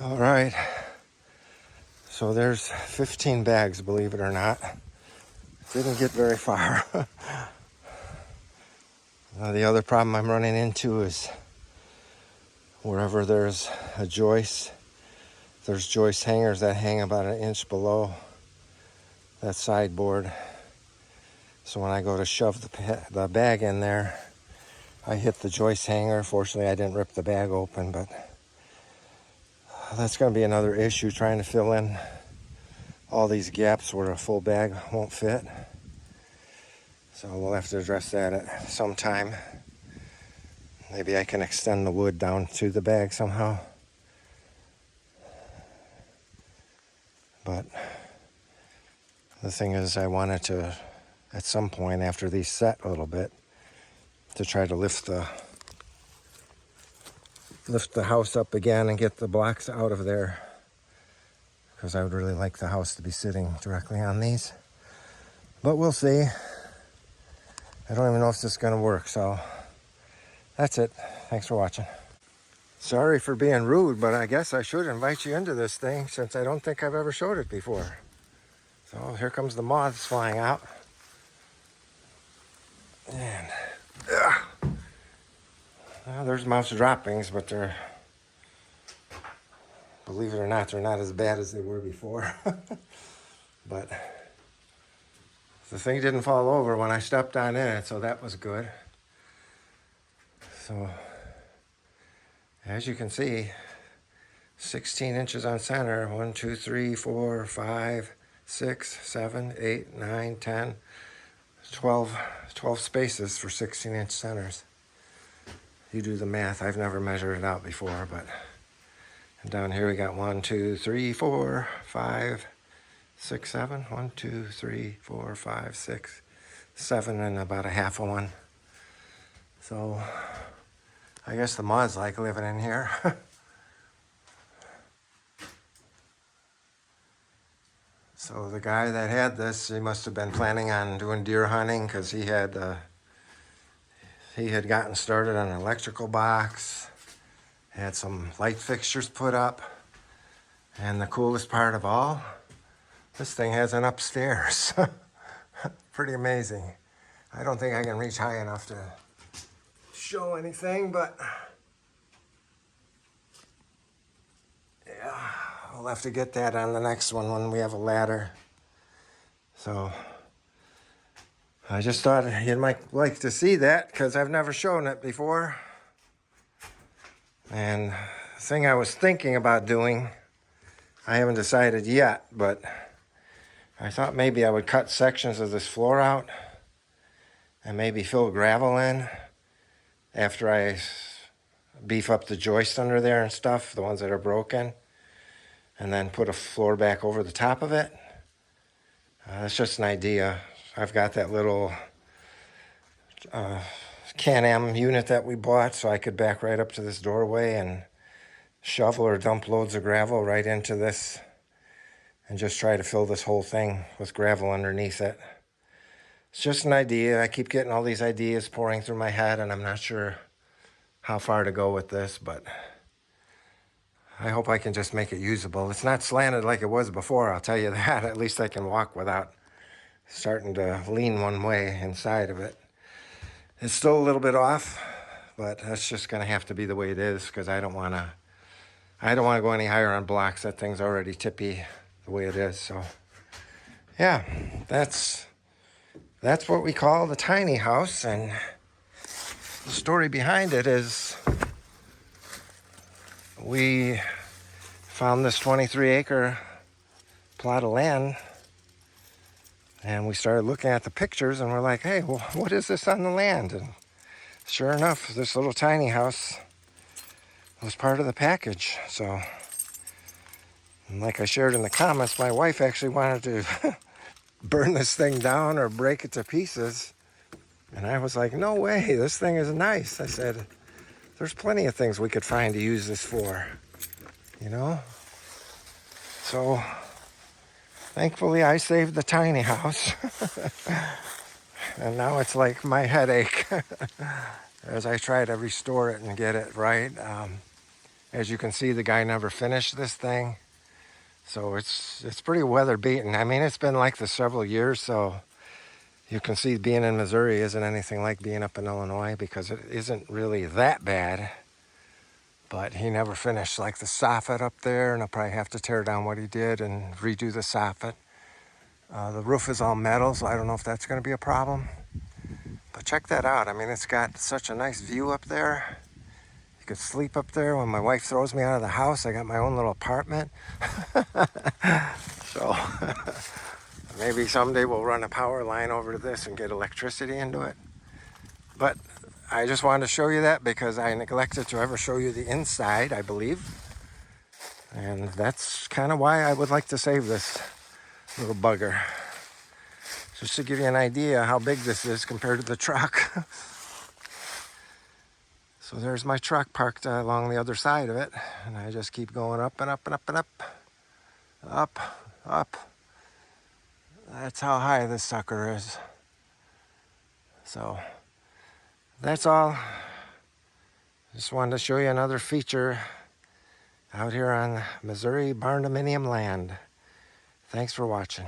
All right, so there's 15 bags, believe it or not. Didn't get very far. The other problem I'm running into is wherever there's a joist, there's joist hangers that hang about an inch below that sideboard. So when I go to shove the bag in there, I hit the joist hanger. Fortunately, I didn't rip the bag open, but that's going to be another issue, trying to fill in all these gaps where a full bag won't fit. So we'll have to address that at some time. Maybe I can extend the wood down to the bag somehow. But the thing is, I wanted to, at some point after these set a little bit, to try to lift the house up again and get the blocks out of there, because I would really like the house to be sitting directly on these. But we'll see. I don't even know if this is going to work, so that's it. Thanks for watching. Sorry for being rude, but I guess I should invite you into this thing since I don't think I've ever showed it before. So here comes the moths flying out. And well, there's mouse droppings, but they're, believe it or not, they're not as bad as they were before. But the thing didn't fall over when I stepped on it, so that was good. So as you can see, 16 inches on center. 1, 2, 3, 4, 5, 6, 7, 8, 9, 10, 12 spaces for 16-inch centers. You do the math. I've never measured it out before, but and down here we got 1, 2, 3, 4, 5, 6, 7. 1, 2, 3, 4, 5, 6, 7, and about a half of one. So I guess the moths like living in here. So the guy that had this, he must have been planning on doing deer hunting, because he had gotten started on an electrical box, had some light fixtures put up, and the coolest part of all, this thing has an upstairs. Pretty amazing. I don't think I can reach high enough to show anything, but yeah, I'll have to get that on the next one when we have a ladder. So I just thought you might like to see that, because I've never shown it before. And the thing I was thinking about doing, I haven't decided yet, but I thought maybe I would cut sections of this floor out and maybe fill gravel in after I beef up the joists under there and stuff, the ones that are broken, and then put a floor back over the top of it. That's just an idea. I've got that little Can-Am unit that we bought, so I could back right up to this doorway and shovel or dump loads of gravel right into this and just try to fill this whole thing with gravel underneath it. It's just an idea. I keep getting all these ideas pouring through my head, and I'm not sure how far to go with this, but I hope I can just make it usable. It's not slanted like it was before, I'll tell you that. At least I can walk without starting to lean one way inside of it. It's still a little bit off, but that's just going to have to be the way it is, because I don't want to go any higher on blocks. That thing's already tippy the way it is. So yeah, that's what we call the tiny house. And the story behind it is we found this 23-acre plot of land, and we started looking at the pictures, and we're like, hey, well, what is this on the land? And sure enough, this little tiny house was part of the package. So, and like I shared in the comments, my wife actually wanted to burn this thing down or break it to pieces. And I was like, no way, this thing is nice. I said, there's plenty of things we could find to use this for, you know? So thankfully I saved the tiny house. And now it's like my headache as I try to restore it and get it right. As you can see, the guy never finished this thing. So it's pretty weather beaten. I mean, it's been like this several years, so you can see being in Missouri isn't anything like being up in Illinois because it isn't really that bad. But he never finished like the soffit up there, and I'll probably have to tear down what he did and redo the soffit. The roof is all metal, so I don't know if that's going to be a problem. But check that out. I mean, it's got such a nice view up there. You could sleep up there. When my wife throws me out of the house, I got my own little apartment. So maybe someday we'll run a power line over to this and get electricity into it. But I just wanted to show you that because I neglected to ever show you the inside, I believe. And that's kind of why I would like to save this little bugger. Just to give you an idea how big this is compared to the truck. So there's my truck parked along the other side of it. And I just keep going up and up and up and up. Up, up. That's how high this sucker is. So that's all. Just wanted to show you another feature out here on Missouri Barndominium land. Thanks for watching.